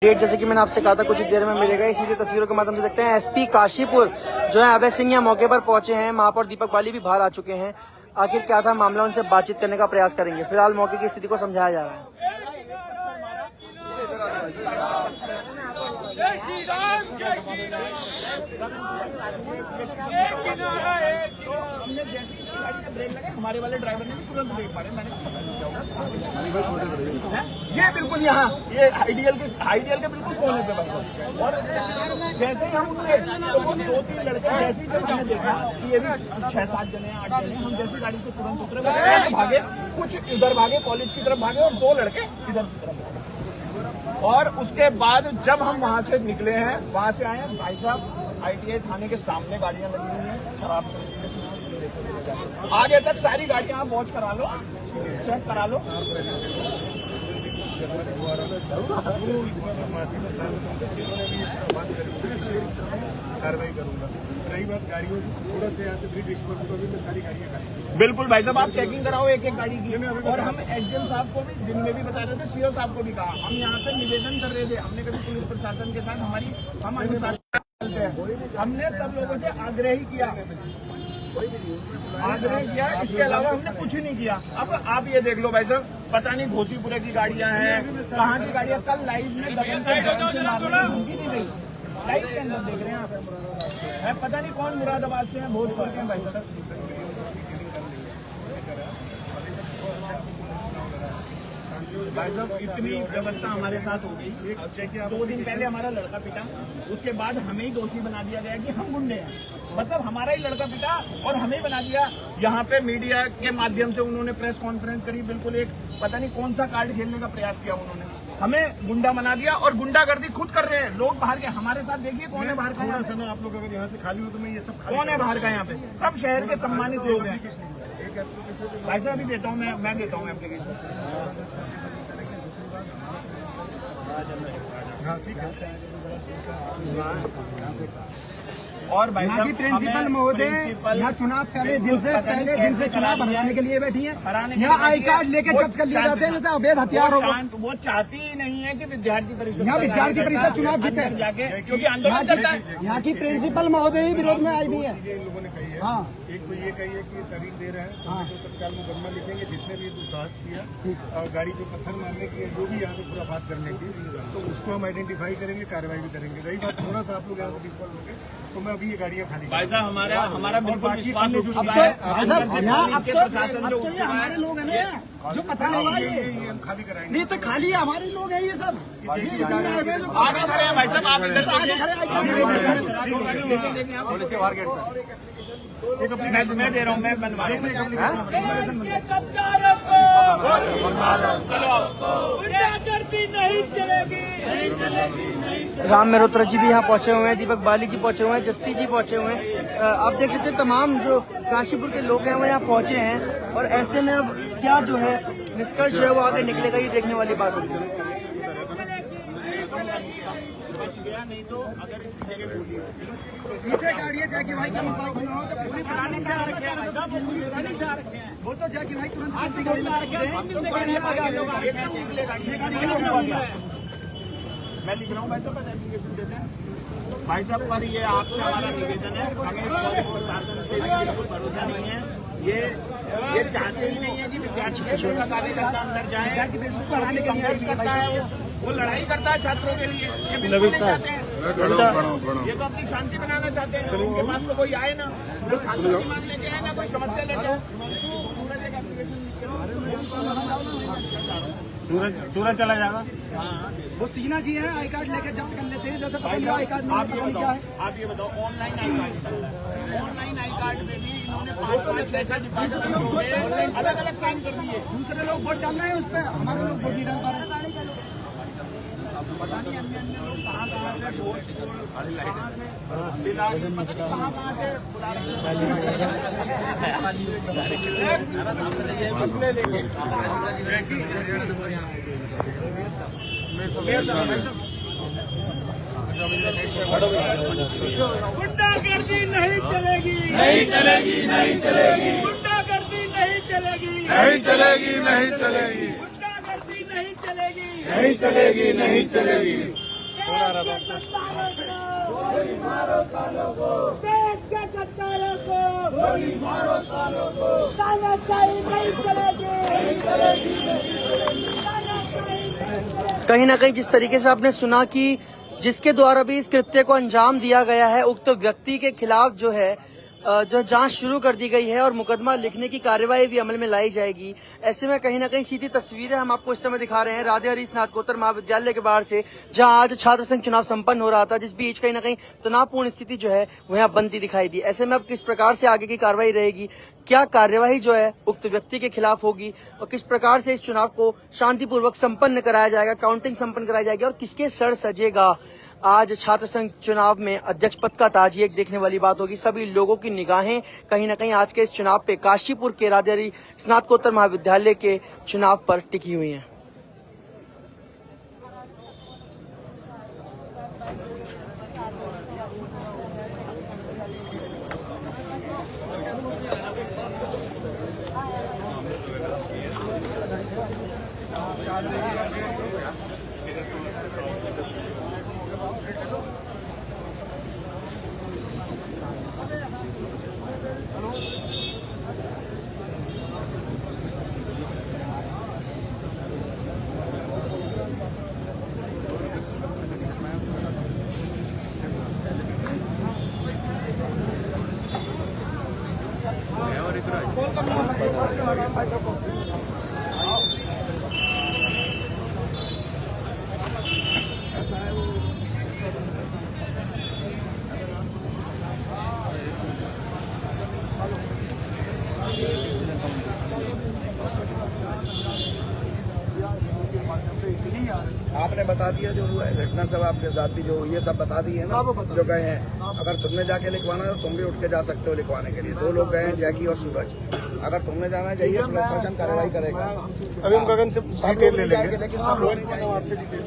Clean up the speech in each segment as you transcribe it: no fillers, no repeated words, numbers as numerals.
Date जैसे कि मैंने आपसे कहा था कुछ देर में मिलेगा, इसीलिए तस्वीरों के माध्यम से देखते हैं। एसपी काशीपुर जो है अभय सिंह यहाँ मौके पर पहुंचे हैं। महापौर दीपक बाली भी बाहर आ चुके हैं। आखिर क्या था मामला, उनसे बातचीत करने का प्रयास करेंगे। फिलहाल मौके की स्थिति को समझाया जा रहा है। जय श्री राम, जय श्री राम। हमने जैसे ही गाड़ी का ब्रेक लगे, हमारे वाले ड्राइवर ने तुरंत ब्रेक मारे। मैंने ये बिल्कुल यहाँ ये आइडियल के बिल्कुल कोने पे बना। और जैसे ही हम उतरे तो वो 2-3 लड़के जैसे ही जब हमने देखा कि ये भी 6-7 जने 8 जने, हम जैसे गाड़ी से तुरंत उतरे, वो भागे, कुछ इधर भागे, कॉलेज की तरफ भागे और 2 लड़के इधर की तरफ भागे। और उसके बाद जब हम वहां से निकले हैं, वहां से आए हैं, भाई साहब ITI थाने के सामने गाड़ियां लगी हुई हैं, शराब आगे तक सारी गाड़ियां आप वॉच करा लो, चेक करा लो। कार्रवाई करूंगा। रही बात गाड़ियों की, थोड़ा से यहाँ से ब्रिज में सारी गाड़ियां खाली। बिल्कुल भाई साहब, आप चेकिंग कराओ एक एक गाड़ी की। और हम SDM साहब को भी दिन में भी बता रहे थे, CO साहब को भी कहा, हम यहाँ पे निवेदन कर रहे थे। हमने कभी पुलिस प्रशासन के साथ हम अनुशासन चलते हैं, हमने सब लोगों से आग्रह किया, इसके अलावा हमने कुछ ही नहीं किया। अब आप ये देख लो भाई साहब, पता नहीं घोसीपुरे की गाड़ियां हैं, कहाँ की गाड़ियां। कल लाइव में दबंग से नहीं रही, लाइव के अंदर देख रहे हैं आप। है पता नहीं कौन मुरादाबाद से है, भोजपुर के भाई साहब। भाई साहब इतनी व्यवस्था हमारे साथ हो गई। 2 दिन पहले हमारा लड़का पिटा, उसके बाद हमें ही दोषी बना दिया गया कि हम गुंडे हैं। मतलब हमारा ही लड़का पिटा और हमें ही बना दिया। यहाँ पे मीडिया के माध्यम से उन्होंने प्रेस कॉन्फ्रेंस करी, बिल्कुल एक पता नहीं कौन सा कार्ड खेलने का प्रयास किया उन्होंने, हमें गुंडा बना दिया। और गुंडागर्दी खुद कर रहे हैं लोग बाहर के। हमारे साथ देखिए कौन है बाहर का। थोड़ा सा ना आप लोग अगर यहाँ से खाली हो तो मैं ये सब कौन है बाहर का यहाँ पे, सब शहर के सम्मानित लोग हैं। भाई साहब अभी देता हूँ, मैं देता हूँ एप्लीकेशन। हाँ ठीक है। और भाई यहाँ की प्रिंसिपल महोदय यहाँ चुनाव पहले दिन से चुनाव भरवाने के लिए बैठी है। यहाँ आई कार्ड लेके जब्त कर लिए जाते हैं, अवैध हथियार हो। वो चाहती ही नहीं है कि विद्यार्थी परिषद, यहाँ विद्यार्थी परिषद चुनाव जीते जाके, क्योंकि आंदोलन चलता है। यहाँ की प्रिंसिपल महोदय ही विरोध में आई हुई है। इन लोगों ने कही है। हाँ, एक तो ये कही है कि तारीख दे रहे हैं, हाँ, तो तत्काल मुकदमा लिखेंगे जिसने भी दुस्साहस किया और गाड़ी पे पत्थर मारने की, जो भी यहाँ पे खुराफात करने की, तो उसको हम आइडेंटिफाई करेंगे, कार्रवाई भी करेंगे। रही बात थोड़ा सा आप लोग यहाँ से डिस्पॉल हो गए तो मैं अभी ये गाड़ियाँ खाली। भाई साहब हमारा बिल्कुल विश्वास उठ चुका है। प्रशासन जो हमारे लोग हैं ना जो पता ये हम खाली कराएंगे। नहीं तो खाली हमारे लोग हैं ये सब। आगे खड़े हैं भाई साहब, आप इधर पुलिस के बाहर गेट पर मैं दे रहा हूँ, मैं बनवा नहीं चलेगी। राम मेहरोत्रा जी भी यहाँ पहुंचे हुए हैं, दीपक बाली जी पहुंचे हुए हैं, जस्सी जी पहुंचे हुए हैं। आप देख सकते हैं तमाम जो काशीपुर के लोग हैं वो यहाँ पहुंचे हैं। और ऐसे में अब क्या जो है निष्कर्ष जो है वो आगे निकलेगा, ये देखने वाली बात होगी। नहीं तो अगर इस जगह बोली पीछे गाड़ियाँ जाके भाई पूरी पुरानी से आ रखे हैं भाई साहब, पूरी पुरानी से आ रखे हैं। वो तो जाके भाई तुरंत मैं लिख रहा हूँ भाई साहब, एप्लीकेशन देते हैं भाई साहब। पर ये आपसे हमारा निवेदन है, हमें इस कॉलेज प्रशासन पे बिल्कुल भरोसा नहीं है। ये चाहते ही नहीं है कि विद्यार्थी परिषद का कार्यकर्ता अंदर जाए, पढ़ाने के संघर्ष करता है, वो लड़ाई करता है छात्रों के लिए। ये बिल्कुल नहीं चाहते हैं, ये तो अपनी शांति बनाना चाहते हैं। उनके पास तो कोई आए ना, जो छात्रों की मांग लेके आए ना, कोई समस्या लेके आए। सूरज चला जाएगा। वो सीना जी है, आई कार्ड लेके जब्त कर लेते हैं। जैसे आई कार्ड क्या है, आप ये बताओ, online I card, online I card में भी इन्होंने 5-5 6 डिपार्टमेंट अलग अलग साइन कर दिए। दूसरे लोग वोट डाल रहे हैं उस पर, हमारे लोग वोट नहीं डाल पा रहे। पता नहीं अन्य लोग कहाँ से वोट दिला, कहाँ से बुला मसले लेके गुंडागर्दी नहीं चलेगी, नहीं चलेगी, नहीं चलेगी। गुंडागर्दी नहीं चलेगी, नहीं चलेगी, नहीं चलेगी, गुंडागर्दी नहीं चलेगी, नहीं चलेगी, नहीं चलेगी। देश के गद्दारों को गोली मारो सालों को, तानाशाही नहीं चलेगी। कहीं ना कहीं जिस तरीके से आपने सुना कि जिसके द्वारा भी इस कृत्य को अंजाम दिया गया है, उक्त व्यक्ति के खिलाफ जो है जो जांच शुरू कर दी गई है और मुकदमा लिखने की कार्यवाही भी अमल में लाई जाएगी। ऐसे में कहीं ना कहीं सीधी तस्वीरें हम आपको इस समय दिखा रहे हैं राधे हरी स्नातकोत्तर महाविद्यालय के बाहर से, जहां आज छात्र संघ चुनाव संपन्न हो रहा था, जिस बीच कहीं ना कहीं तनावपूर्ण स्थिति जो है वो यहाँ बनती दिखाई दी। ऐसे में अब किस प्रकार से आगे की कार्रवाई रहेगी, क्या कार्यवाही जो है उक्त व्यक्ति के खिलाफ होगी और किस प्रकार से इस चुनाव को शांतिपूर्वक संपन्न कराया जाएगा, काउंटिंग संपन्न कराई जाएगी और किसके सर सजेगा। आज छात्र संघ चुनाव में अध्यक्ष पद का ताज एक देखने वाली बात होगी। सभी लोगों की निगाहें कहीं ना कहीं आज के इस चुनाव पे काशीपुर के राधे हरी स्नातकोत्तर महाविद्यालय के चुनाव पर टिकी हुई हैं। आपने बता दिया जो हुआ है घटना, सब आपके साथ भी जो ये सब बता दिए ना जो गए हैं। अगर तुमने जाके लिखवाना है तो तुम भी उठ के जा सकते हो लिखवाने के लिए। 2 लोग गए हैं, जैकी और सूरज। अगर तुमने जाना चाहिए प्रशासन कार्रवाई करेगा। अभी हम गगन से डिटेल ले लेंगे, लेकिन सब लोग नहीं जाएंगे। आपसे डिटेल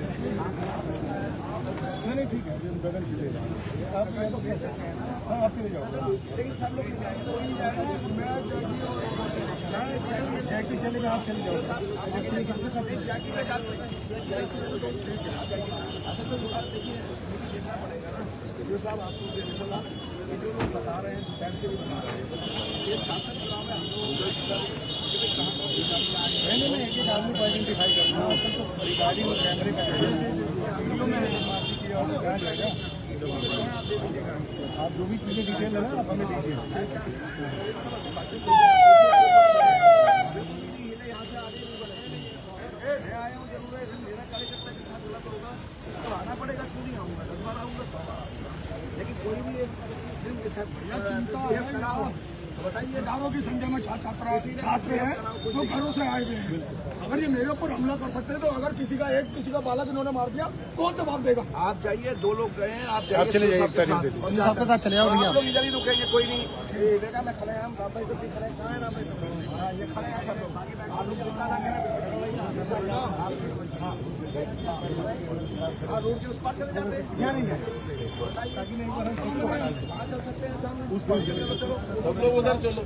नहीं, ठीक है, हम गगन से ले लेंगे। आप चले जाओ, जैकी चलेगा, आप चले जाओ। साहब आपको जो लोग बता रहे हैं, टाइम से भी बता रहे हैं, ये शासन चुनाव में हम लोग एक आदमी को आइडेंटिफाई करना है। गाड़ी में कैमरे का वीडियो में माफी किया और कहा जाएगा। आप जो भी चीजें डिटेल है ना, आप हमें दीजिए। आया हूँ जरूर है, मेरा कार्यकर्ता के साथ गलत होगा तो आना पड़ेगा। क्यों नहीं आऊँगा? 10 बार आऊँगा, 100 बार आऊँगा। लेकिन कोई भी एक दिन के साथ बताइए, हजारों की संख्या में छात्र हैं जो घरों से आए हुए हैं। अगर ये मेरे ऊपर हमला कर सकते हैं तो अगर किसी का बालक इन्होंने मार दिया कौन जवाब देगा? आप जाइए, 2 लोग गए हैं, आप जाइए, चले जाइए, सबके साथ चले जाओ भैया। आप लोग इधर ही रुकेंगे, कोई नहीं। ये देखा मैं खड़े हैं, हम भाई सब भी खड़े हैं। कहाँ है राम भाई सब? हाँ, ये खड़े हैं सब लोग। आप लोग चिंता ना करें। हाँ, रोड के उस पार चले जाते हैं। क्या नहीं है ताकि नहीं चल सकते हैं सामने उस पार चले। सब लोग उधर चलो।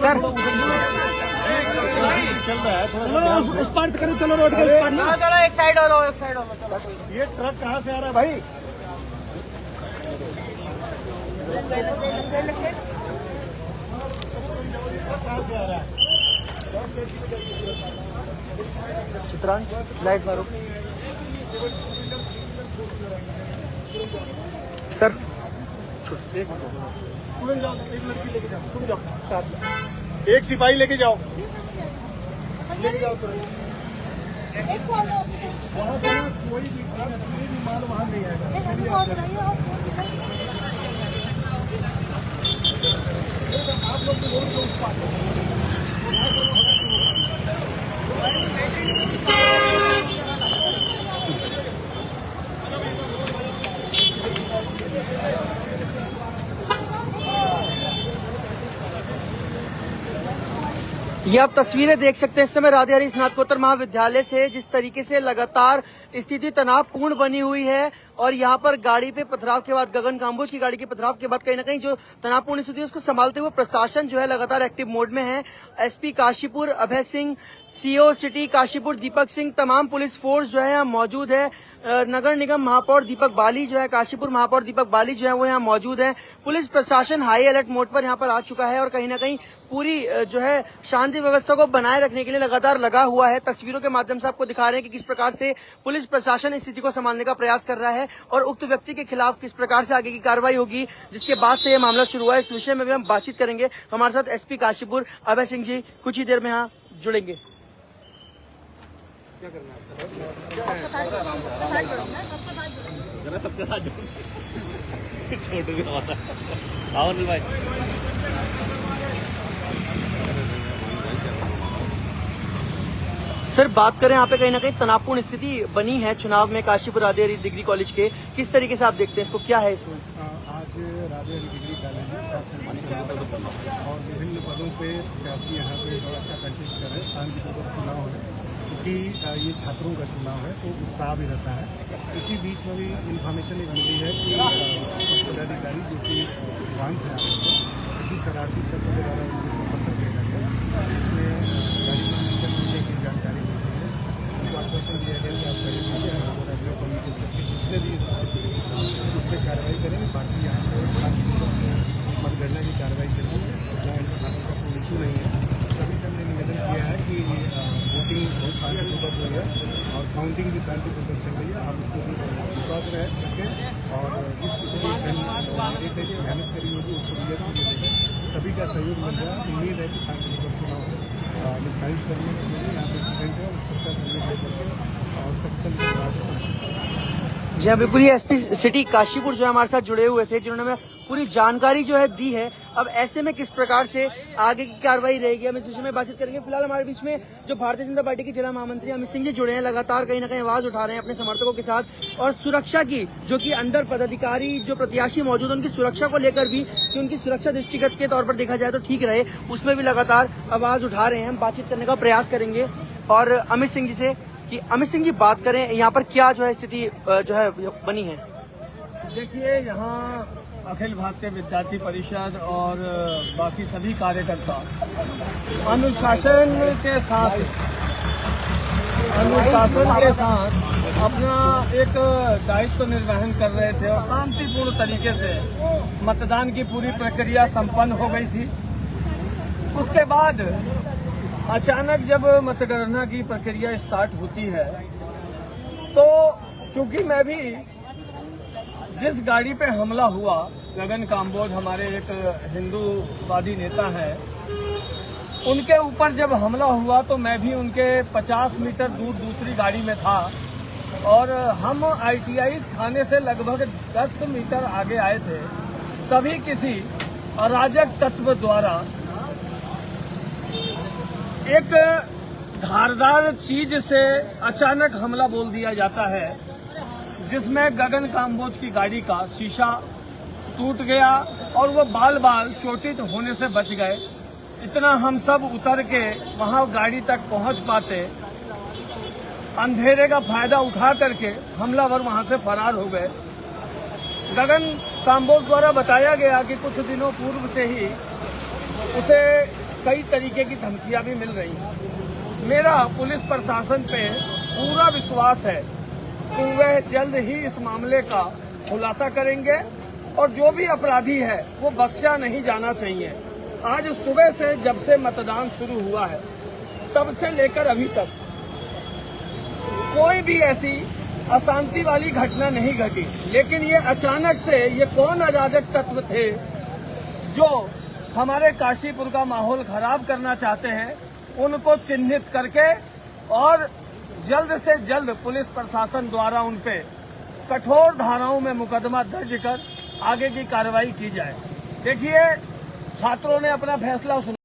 सर चल रहा है थोड़ा उस पार करो, चलो रोड के उस पार ना। चलो एक साइड हो लो, एक साइड हो लो। ये ट्रक कहाँ से आ रहा है भाई? कहाँ से आ रहा है? चित्रांश लाइट मारो सर। एक जाओ, एक लड़की लेके जाओ, तुम जाओ साथ में। एक सिपाही लेके जाओ, लेके जाओ तो वहाँ जाना। कोई भी माल वहाँ नहीं आएगा। आप लोग रोड के उस पार ये आप तस्वीरें देख सकते हैं इस समय राधे हरी स्नातकोत्तर महाविद्यालय से, जिस तरीके से लगातार स्थिति तनावपूर्ण बनी हुई है। और यहाँ पर गाड़ी पे पथराव के बाद, गगन काम्बोज की गाड़ी के पथराव के बाद कहीं ना कहीं जो तनावपूर्ण स्थिति है उसको संभालते हुए प्रशासन जो है लगातार एक्टिव मोड में है। SP Kashipur Abhay Singh, CO city Kashipur Deepak Singh, तमाम पुलिस फोर्स जो है यहाँ मौजूद है। नगर निगम महापौर दीपक बाली जो है, काशीपुर महापौर दीपक बाली जो है वो यहाँ मौजूद है। पुलिस प्रशासन हाई अलर्ट मोड पर यहाँ पर आ चुका है और कहीं ना कहीं पूरी जो है शांति व्यवस्था को बनाए रखने के लिए लगातार लगा हुआ है। तस्वीरों के माध्यम से आपको दिखा रहे हैं कि किस प्रकार से पुलिस प्रशासन स्थिति को संभालने का प्रयास कर रहा है और उक्त व्यक्ति के खिलाफ किस प्रकार से आगे की कार्रवाई होगी, जिसके बाद से यह मामला शुरू हुआ है। इस विषय में भी हम बातचीत करेंगे। हमारे साथ एसपी काशीपुर अभय सिंह जी कुछ ही देर में यहाँ जुड़ेंगे। सबके साथ छोटू भी और भाई सर, बात करें यहाँ पे कहीं ना कहीं तनावपूर्ण स्थिति बनी है चुनाव में काशीपुर राधे हरी डिग्री कॉलेज के, किस तरीके से आप देखते हैं इसको, क्या है इसमें? आज राधे हरी डिग्री कॉलेज में छात्र और विभिन्न पदों पे प्रत्याशी यहाँ पे बड़ा सा कंटेस्ट कर रहे हैं। शांतिपूर्वक चुनाव है, क्योंकि ये छात्रों का चुनाव है तो उत्साह भी रहता है। इसी बीच में भी इन्फॉर्मेशन एक मिली है कि पदाधिकारी जो कि वाहन से आ रहे थे, किसी शरारती तत्व के द्वारा उनको पत्थर फेंका गया, इसमें गाड़ी को शीशे मिलने की जानकारी मिली है। उनको आश्वासन दिया गया कि आप गाड़ी लीजिए और अगले कमीशन करके जिसने भी उस पर कार्रवाई करेंगे। बाकी यहाँ पर मतगणना की कार्रवाई चल रही है, जहाँ का कोई इशू नहीं है। सभी से हमने निवेदन किया है कि वोटिंग बहुत शांतिपूर्वक हुई है और काउंटिंग भी शांतिपूर्वक चल रही है। आप उसको भी विश्वास रखें और जिस किसी भी मेहनत करी होगी उसको रिजल्ट मिलेगा। सभी का सहयोग मिल रहा है। उम्मीद है कि शांतिपूर्वक चुनाव निष्पादित करने के लिए यहाँ पे स्टूडेंट है सबका सहयोग करके और सबसे जी हाँ, बिल्कुल। ये एसपी सिटी काशीपुर जो है हमारे साथ जुड़े हुए थे, जिन्होंने हमें पूरी जानकारी जो है दी है। अब ऐसे में किस प्रकार से आगे की कार्रवाई रहेगी, हम इस विषय में बातचीत करेंगे। फिलहाल हमारे बीच में जो भारतीय जनता पार्टी के जिला महामंत्री अमित सिंह जी जुड़े हैं, लगातार कहीं ना कहीं आवाज उठा रहे हैं अपने समर्थकों के साथ और सुरक्षा की, जो कि अंदर पदाधिकारी जो प्रत्याशी मौजूद है उनकी सुरक्षा को लेकर भी, कि उनकी सुरक्षा दृष्टिगत के तौर पर देखा जाए तो ठीक रहे, उसमें भी लगातार आवाज उठा रहे हैं। हम बातचीत करने का प्रयास करेंगे और अमित सिंह जी से कि अमित सिंह जी बात करें यहाँ पर क्या जो है स्थिति जो है बनी है। देखिए, यहाँ अखिल भारतीय विद्यार्थी परिषद और बाकी सभी कार्यकर्ता अनुशासन के साथ अपना एक दायित्व निर्वहन कर रहे थे और शांतिपूर्ण तरीके से मतदान की पूरी प्रक्रिया संपन्न हो गई थी। उसके बाद अचानक जब मतगणना की प्रक्रिया स्टार्ट होती है तो चूंकि मैं भी जिस गाड़ी पे हमला हुआ, गगन काम्बोज हमारे एक हिंदूवादी नेता है, उनके ऊपर जब हमला हुआ तो मैं भी उनके 50 मीटर दूर दूसरी गाड़ी में था और हम आईटीआई थाने से लगभग 10 मीटर आगे आए थे। तभी किसी अराजक तत्व द्वारा एक धारदार चीज से अचानक हमला बोल दिया जाता है, जिसमें गगन काम्बोज की गाड़ी का शीशा टूट गया और वो बाल बाल चोटित होने से बच गए। इतना हम सब उतर के वहां गाड़ी तक पहुंच पाते, अंधेरे का फायदा उठा करके हमलावर वहां से फरार हो गए। गगन काम्बोज द्वारा बताया गया कि कुछ दिनों पूर्व से ही उसे कई तरीके की धमकियां भी मिल रही हैं। मेरा पुलिस प्रशासन पे पूरा विश्वास है कि वह जल्द ही इस मामले का खुलासा करेंगे और जो भी अपराधी है वो बख्शा नहीं जाना चाहिए। आज सुबह से जब से मतदान शुरू हुआ है तब से लेकर अभी तक कोई भी ऐसी अशांति वाली घटना नहीं घटी, लेकिन ये अचानक से ये कौन अराजक तत्व थे जो हमारे काशीपुर का माहौल खराब करना चाहते हैं, उनको चिन्हित करके और जल्द से जल्द पुलिस प्रशासन द्वारा उन पे कठोर धाराओं में मुकदमा दर्ज कर आगे की कार्रवाई की जाए। देखिए, छात्रों ने अपना फैसला सुना।